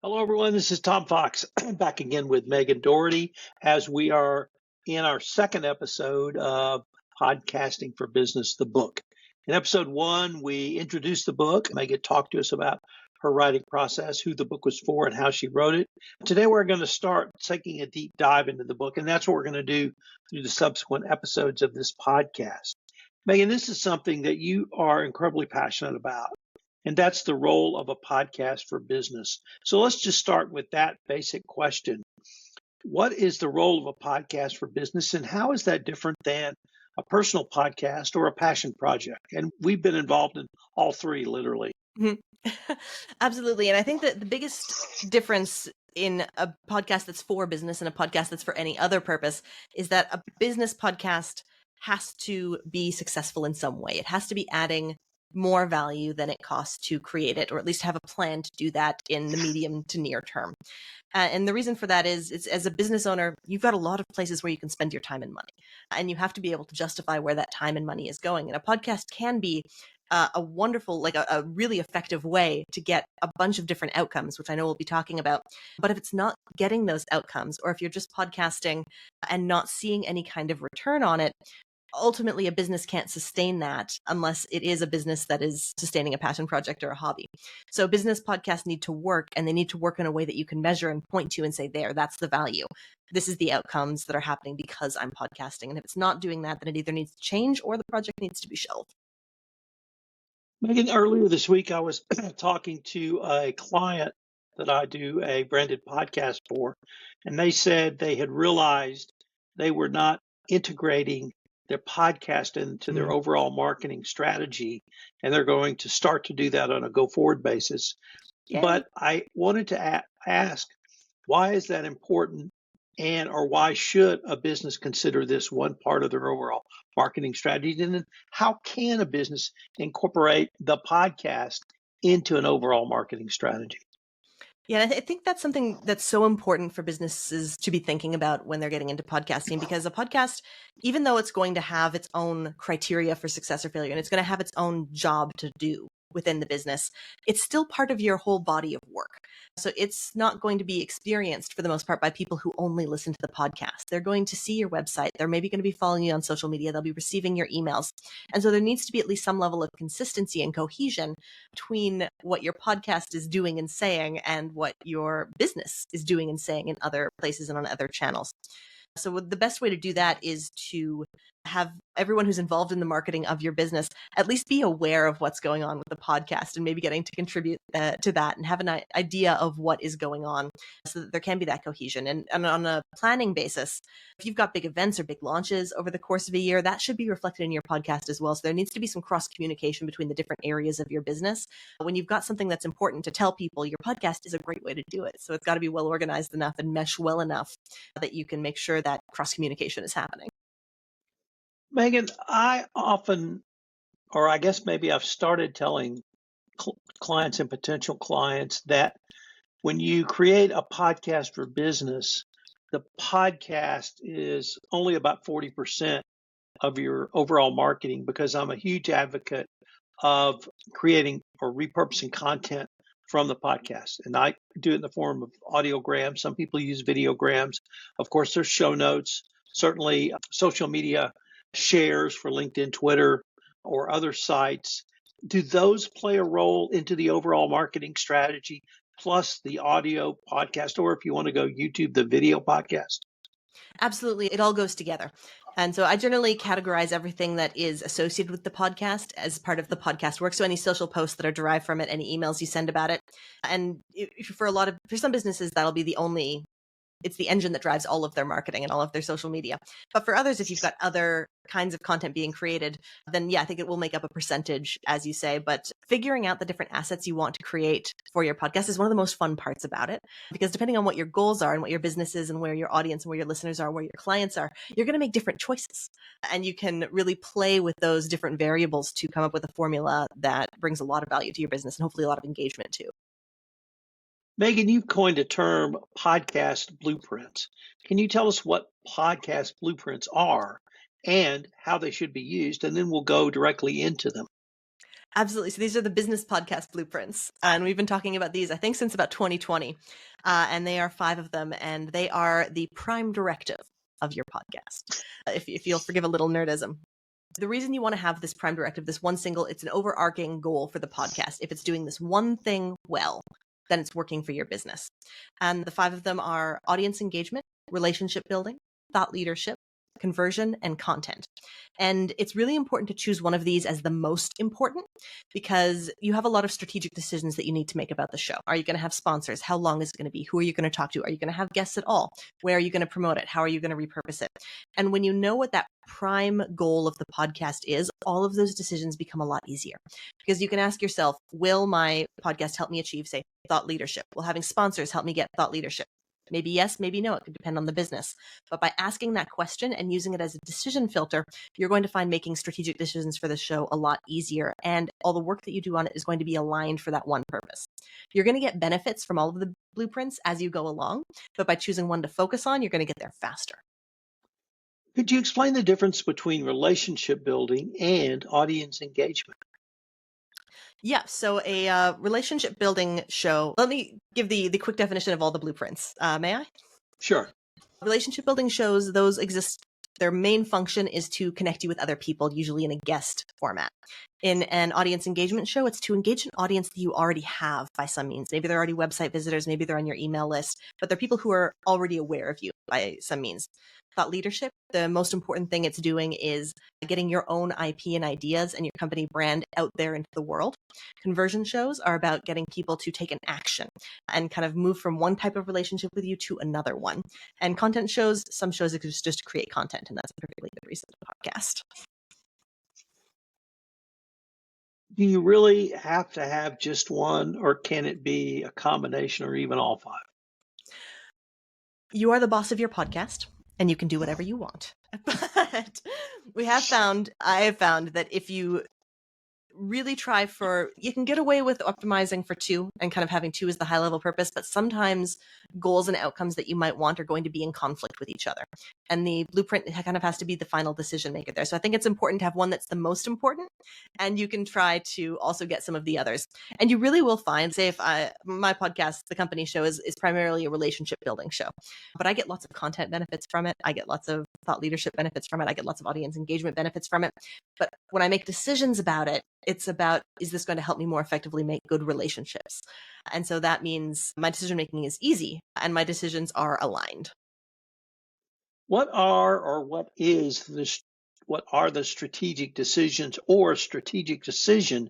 Hello, everyone. This is Tom Fox back again with Megan Dougherty as we are in our second episode of Podcasting for Business, the book. In episode one, we introduced the book. Megan talked to us about her writing process, who the book was for, and how she wrote it. Today, we're going to start taking a deep dive into the book, and that's what we're going to do through the subsequent episodes of this podcast. Megan, this is something that you are incredibly passionate about. And that's the role of a podcast for business. So let's just start with that basic question. What is the role of a podcast for business, and how is that different than a personal podcast or a passion project? And we've been involved in all three, literally. Mhm. Absolutely. And I think that the biggest difference in a podcast that's for business and a podcast that's for any other purpose is that a business podcast has to be successful in some way. It has to be adding more value than it costs to create it, or at least have a plan to do that in the medium to near term. And the reason for that is, it's, as a business owner, you've got a lot of places where you can spend your time and money, and you have to be able to justify where that time and money is going. And a podcast can be a wonderful, like a really effective way to get a bunch of different outcomes, which I know we'll be talking about. But if it's not getting those outcomes, or if you're just podcasting and not seeing any kind of return on it, ultimately a business can't sustain that unless it is a business that is sustaining a passion project or a hobby. So business podcasts need to work, and they need to work in a way that you can measure and point to and say, that's the value. This is the outcomes that are happening because I'm podcasting. And if it's not doing that, then it either needs to change or the project needs to be shelved. Megan, earlier this week, I was talking to a client that I do a branded podcast for, and they said they had realized they were not integrating their podcast into their overall marketing strategy, and they're going to start to do that on a go-forward basis. Yay. But I wanted to ask, why is that important, or why should a business consider this one part of their overall marketing strategy? And then how can a business incorporate the podcast into an overall marketing strategy? Yeah, I think that's something that's so important for businesses to be thinking about when they're getting into podcasting, because a podcast, even though it's going to have its own criteria for success or failure, and it's going to have its own job to do within the business, it's still part of your whole body of work. So it's not going to be experienced for the most part by people who only listen to the podcast. They're going to see your website. They're maybe going to be following you on social media. They'll be receiving your emails. And so there needs to be at least some level of consistency and cohesion between what your podcast is doing and saying and what your business is doing and saying in other places and on other channels. So the best way to do that is to have everyone who's involved in the marketing of your business at least be aware of what's going on with the podcast, and maybe getting to contribute to that, and have an idea of what is going on, so that there can be that cohesion. And on a planning basis, if you've got big events or big launches over the course of a year, that should be reflected in your podcast as well. So there needs to be some cross communication between the different areas of your business. When you've got something that's important to tell people, your podcast is a great way to do it. So it's got to be well organized enough and mesh well enough that you can make sure that cross communication is happening. Megan, I often, or I guess maybe I've started telling clients and potential clients that when you create a podcast for business, the podcast is only about 40% of your overall marketing, because I'm a huge advocate of creating or repurposing content from the podcast. And I do it in the form of audiograms. Some people use videograms. Of course, there's show notes, certainly social media shares for LinkedIn, Twitter, or other sites. Do those play a role into the overall marketing strategy, plus the audio podcast, or if you want to go YouTube, the video podcast? Absolutely. It all goes together. And so I generally categorize everything that is associated with the podcast as part of the podcast work. So any social posts that are derived from it, any emails you send about it. And for some businesses, that'll be it's the engine that drives all of their marketing and all of their social media. But for others, if you've got other kinds of content being created, then I think it will make up a percentage, as you say. But figuring out the different assets you want to create for your podcast is one of the most fun parts about it, because depending on what your goals are and what your business is and where your audience and where your listeners are, where your clients are, you're going to make different choices. And you can really play with those different variables to come up with a formula that brings a lot of value to your business and hopefully a lot of engagement too. Megan, you've coined a term, podcast blueprints. Can you tell us what podcast blueprints are and how they should be used? And then we'll go directly into them. Absolutely. So these are the business podcast blueprints. And we've been talking about these, I think, since about 2020. And they are 5 of them. And they are the prime directive of your podcast, if you'll forgive a little nerdism. The reason you want to have this prime directive, this one single, it's an overarching goal for the podcast. If it's doing this one thing well, then it's working for your business. And the 5 of them are audience engagement, relationship building, thought leadership, conversion, and content. And it's really important to choose one of these as the most important because you have a lot of strategic decisions that you need to make about the show. Are you going to have sponsors? How long is it going to be? Who are you going to talk to? Are you going to have guests at all? Where are you going to promote it? How are you going to repurpose it? And when you know what that prime goal of the podcast is, all of those decisions become a lot easier because you can ask yourself, will my podcast help me achieve, say, thought leadership? Will having sponsors help me get thought leadership? Maybe yes, maybe no. It could depend on the business. But by asking that question and using it as a decision filter, you're going to find making strategic decisions for the show a lot easier. And all the work that you do on it is going to be aligned for that one purpose. You're going to get benefits from all of the blueprints as you go along. But by choosing one to focus on, you're going to get there faster. Could you explain the difference between relationship building and audience engagement? Yeah, so a relationship building show. Let me give the quick definition of all the blueprints. May I? Sure. Relationship building shows, those exist. Their main function is to connect you with other people, usually in a guest format. In an audience engagement show, it's to engage an audience that you already have by some means. Maybe they're already website visitors, maybe they're on your email list, but they're people who are already aware of you by some means. Thought leadership, the most important thing it's doing is getting your own IP and ideas and your company brand out there into the world. Conversion shows are about getting people to take an action and kind of move from one type of relationship with you to another one. And content shows, some shows exist just to create content, and that's a perfectly good reason to podcast. Do you really have to have just one, or can it be a combination or even all 5? You are the boss of your podcast and you can do whatever you want. But I have found that if you really try you can get away with optimizing for 2 and kind of having 2 as the high level purpose, but sometimes goals and outcomes that you might want are going to be in conflict with each other. And the blueprint kind of has to be the final decision maker there. So I think it's important to have one that's the most important, and you can try to also get some of the others. And you really will find, say, if my podcast, the company show is primarily a relationship building show, but I get lots of content benefits from it. I get lots of thought leadership benefits from it. I get lots of audience engagement benefits from it. But when I make decisions about it, it's about, is this going to help me more effectively make good relationships? And so that means my decision making is easy and my decisions are aligned. What are the strategic decisions or strategic decision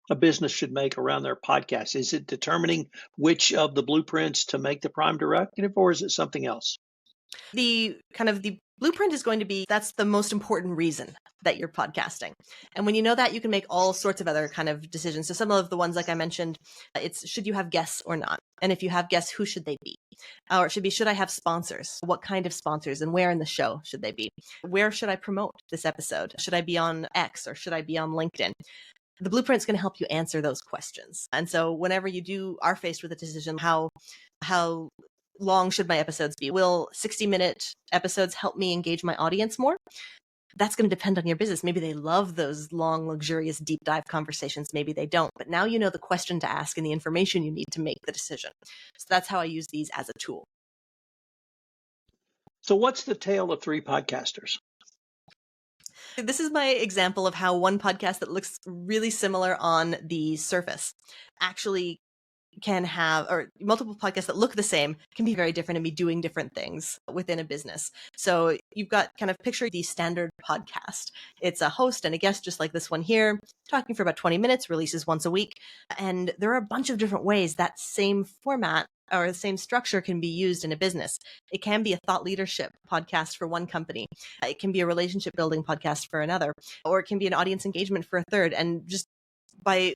a business should make around their podcast? Is it determining which of the blueprints to make the prime directive, or is it something else? The blueprint is going to be, that's the most important reason that you're podcasting. And when you know that, you can make all sorts of other kind of decisions. So some of the ones, like I mentioned, it's, should you have guests or not? And if you have guests, who should they be? Or it should be, should I have sponsors? What kind of sponsors and where in the show should they be? Where should I promote this episode? Should I be on X or should I be on LinkedIn? The blueprint is going to help you answer those questions. And so whenever you are faced with a decision, how long should my episodes be? Will 60-minute episodes help me engage my audience more? That's going to depend on your business. Maybe they love those long, luxurious, deep dive conversations. Maybe they don't. But now you know the question to ask and the information you need to make the decision. So that's how I use these as a tool. So what's the tale of 3 podcasters? This is my example of how one podcast that looks really similar on the surface actually can have, or multiple podcasts that look the same can be very different and be doing different things within a business. So you've got, kind of picture the standard podcast. It's a host and a guest, just like this one here, talking for about 20 minutes, releases once a week. And there are a bunch of different ways that same format or the same structure can be used in a business. It can be a thought leadership podcast for one company. It can be a relationship building podcast for another, or it can be an audience engagement for a third. And just by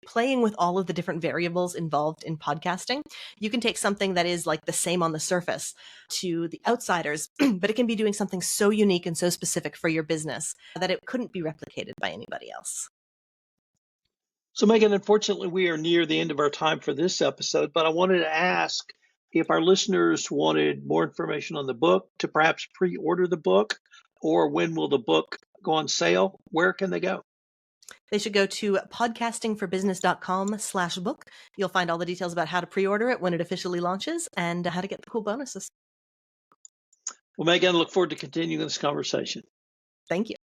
playing with all of the different variables involved in podcasting, you can take something that is like the same on the surface to the outsiders, but it can be doing something so unique and so specific for your business that it couldn't be replicated by anybody else. So Megan, unfortunately, we are near the end of our time for this episode, but I wanted to ask if our listeners wanted more information on the book, to perhaps pre-order the book, or when will the book go on sale, where can they go? They should go to podcastingforbusiness.com/book. You'll find all the details about how to pre-order it when it officially launches and how to get the cool bonuses. Well, Megan, I look forward to continuing this conversation. Thank you.